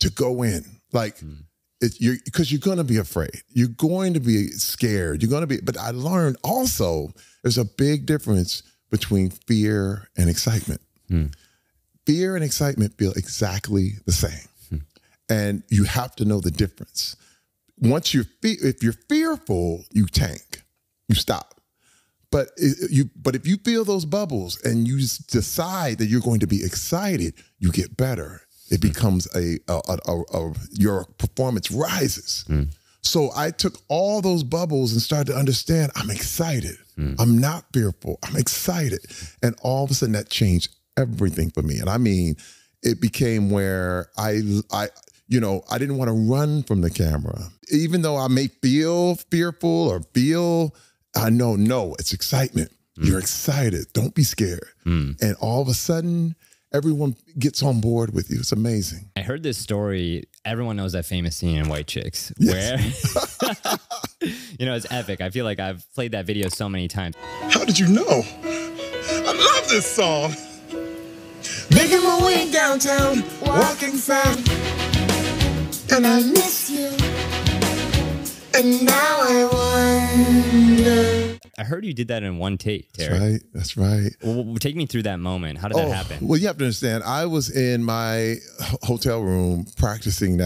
to go in. Like, because you're going to be afraid. You're going to be scared. You're going to be, but I learned also there's a big difference between fear and excitement. Fear and excitement feel exactly the same. And you have to know the difference. Once if you're fearful, you tank, you stop. But if you feel those bubbles and you decide that you're going to be excited, you get better. It becomes your performance rises. So I took all those bubbles and started to understand I'm excited. I'm not fearful. I'm excited. And all of a sudden that changed everything for me. And I mean, it became where I didn't want to run from the camera. Even though I may feel fearful or I know, no, it's excitement. You're excited. Don't be scared. And all of a sudden, everyone gets on board with you. It's amazing. I heard this story. Everyone knows that famous scene in White Chicks where, it's epic. I feel like I've played that video so many times. How did you know? I love this song. Making my way downtown, walking fast, and I miss you. And now I wonder. I heard you did that in one take, Terry. That's right. Well, take me through that moment. How did that happen? Well, you have to understand, I was in my hotel room practicing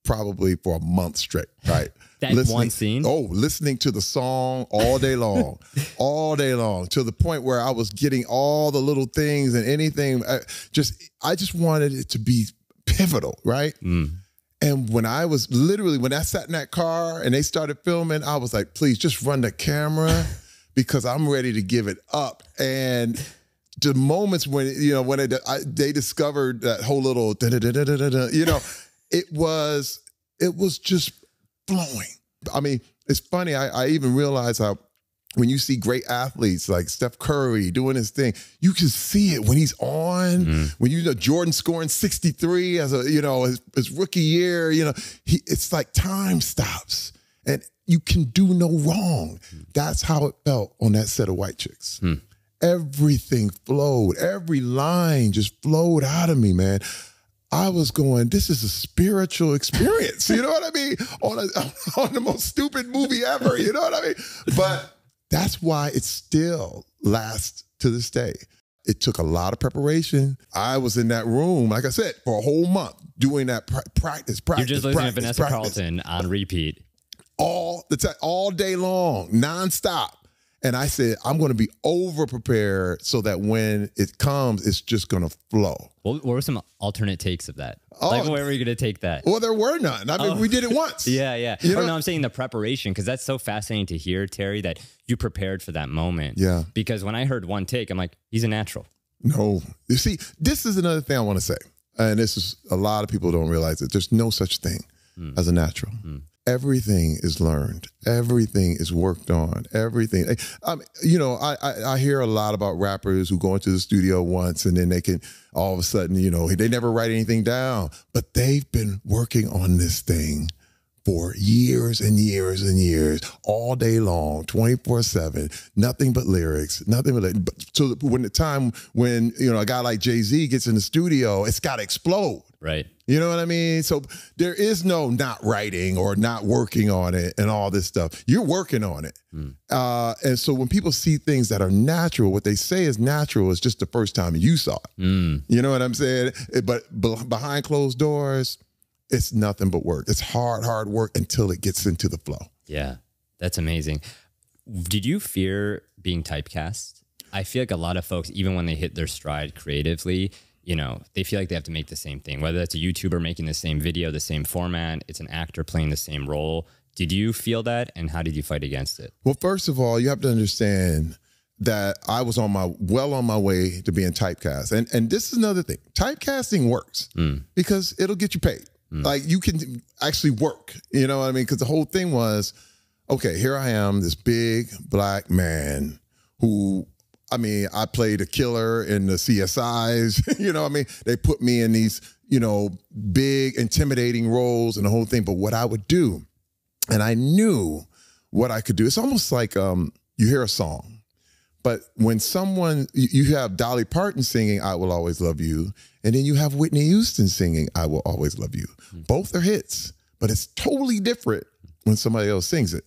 probably for a month straight, right? One scene? Listening to the song all day long, all day long, to the point where I was getting all the little things and anything. I just wanted it to be pivotal, right? And when I sat in that car and they started filming, I was like, please just run the camera because I'm ready to give it up. And the moments when, they discovered that whole little, it was just flowing. I mean, it's funny. I even realized how when you see great athletes like Steph Curry doing his thing, you can see it when he's on. When Jordan scoring 63 as his rookie year, it's like time stops and you can do no wrong. That's how it felt on that set of White Chicks. Everything flowed. Every line just flowed out of me, man. I was going, this is a spiritual experience. You know what I mean? On the most stupid movie ever. You know what I mean? But that's why it still lasts to this day. It took a lot of preparation. I was in that room, like I said, for a whole month doing that practice. You're just listening to Vanessa Carlton on repeat. All the time, all day long, nonstop. And I said, I'm going to be over prepared so that when it comes, it's just going to flow. What were some alternate takes of that? Like, where were you going to take that? Well, there were none. I mean, we did it once. Yeah. No, I'm saying the preparation, because that's so fascinating to hear, Terry, that you prepared for that moment. Yeah. Because when I heard one take, I'm like, he's a natural. No. You see, this is another thing I want to say. And this is, a lot of people don't realize it. There's no such thing as a natural. Everything is learned. Everything is worked on. Everything. I hear a lot about rappers who go into the studio once and then they can all of a sudden, they never write anything down. But they've been working on this thing for years and years and years, all day long, 24/7, nothing but lyrics, nothing but. So when a guy like Jay-Z gets in the studio, it's got to explode. Right. You know what I mean? So there is no not writing or not working on it and all this stuff. You're working on it. And so when people see things that are natural, what they say is natural is just the first time you saw it. You know what I'm saying? But behind closed doors, it's nothing but work. It's hard work until it gets into the flow. Yeah, that's amazing. Did you fear being typecast? I feel like a lot of folks, even when they hit their stride creatively, they feel like they have to make the same thing, whether that's a YouTuber making the same video, the same format, it's an actor playing the same role. Did you feel that? And how did you fight against it? Well, first of all, you have to understand that I was on my way to being typecast. And this is another thing. Typecasting works because it'll get you paid. Like you can actually work, you know what I mean? Because the whole thing was, okay, here I am, this big black man who, I played a killer in the CSIs, you know what I mean? They put me in these, big intimidating roles and the whole thing. But what I would do, and I knew what I could do. It's almost like you hear a song, But when someone, you have Dolly Parton singing I Will Always Love You, and then you have Whitney Houston singing I Will Always Love You. Both are hits, but it's totally different when somebody else sings it.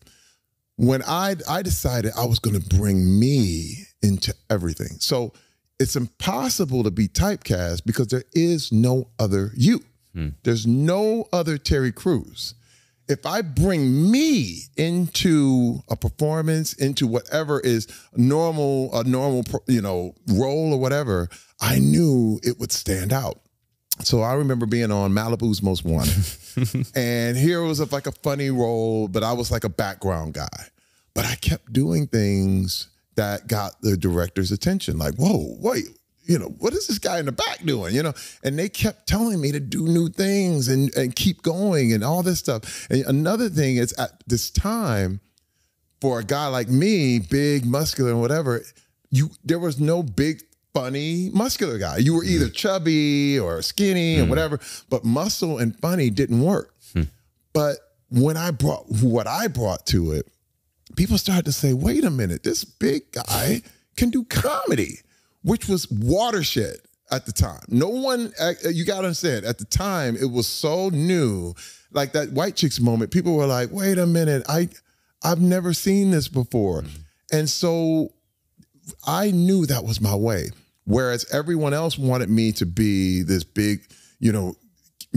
When I decided I was going to bring me into everything. So it's impossible to be typecast because there is no other you. There's no other Terry Crews. If I bring me into a performance, into whatever is a normal, role or whatever, I knew it would stand out. So I remember being on Malibu's Most Wanted. And here was like a funny role, but I was like a background guy. But I kept doing things that got the director's attention. Like, whoa, wait, what is this guy in the back doing? And they kept telling me to do new things and keep going and all this stuff. And another thing is at this time, for a guy like me, big, muscular and whatever, there was no big, funny, muscular guy. You were either chubby or skinny or whatever, but muscle and funny didn't work. But when I brought what I brought to it, people started to say, wait a minute, this big guy can do comedy, which was watershed at the time. No one, you got to understand, at the time, it was so new. Like that White Chicks moment, people were like, wait a minute, I've never seen this before. And so I knew that was my way. Whereas everyone else wanted me to be this big,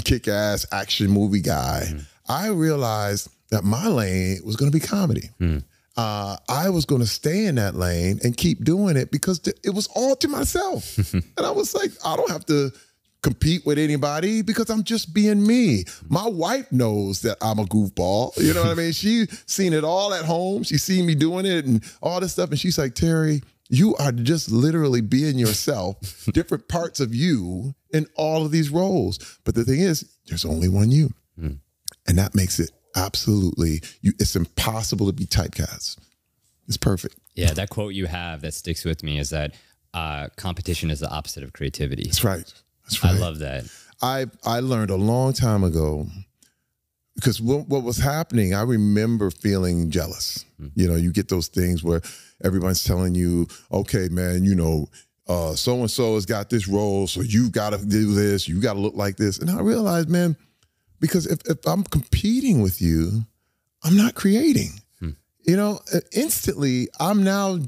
kick-ass action movie guy. I realized that my lane was going to be comedy. I was going to stay in that lane and keep doing it because it was all to myself. And I was like, I don't have to compete with anybody because I'm just being me. My wife knows that I'm a goofball. You know what I mean? She's seen it all at home. She's seen me doing it and all this stuff. And she's like, Terry, you are just literally being yourself, different parts of you in all of these roles. But the thing is, there's only one you. And that makes it absolutely, it's impossible to be typecast. It's perfect. Yeah, that quote you have that sticks with me is that competition is the opposite of creativity. That's right. That's right. I love that. I learned a long time ago, because what was happening, I remember feeling jealous. You get those things where everyone's telling you, okay, man, so-and-so has got this role, so you got to do this, you got to look like this. And I realized, man, because if I'm competing with you, I'm not creating. Instantly, I'm now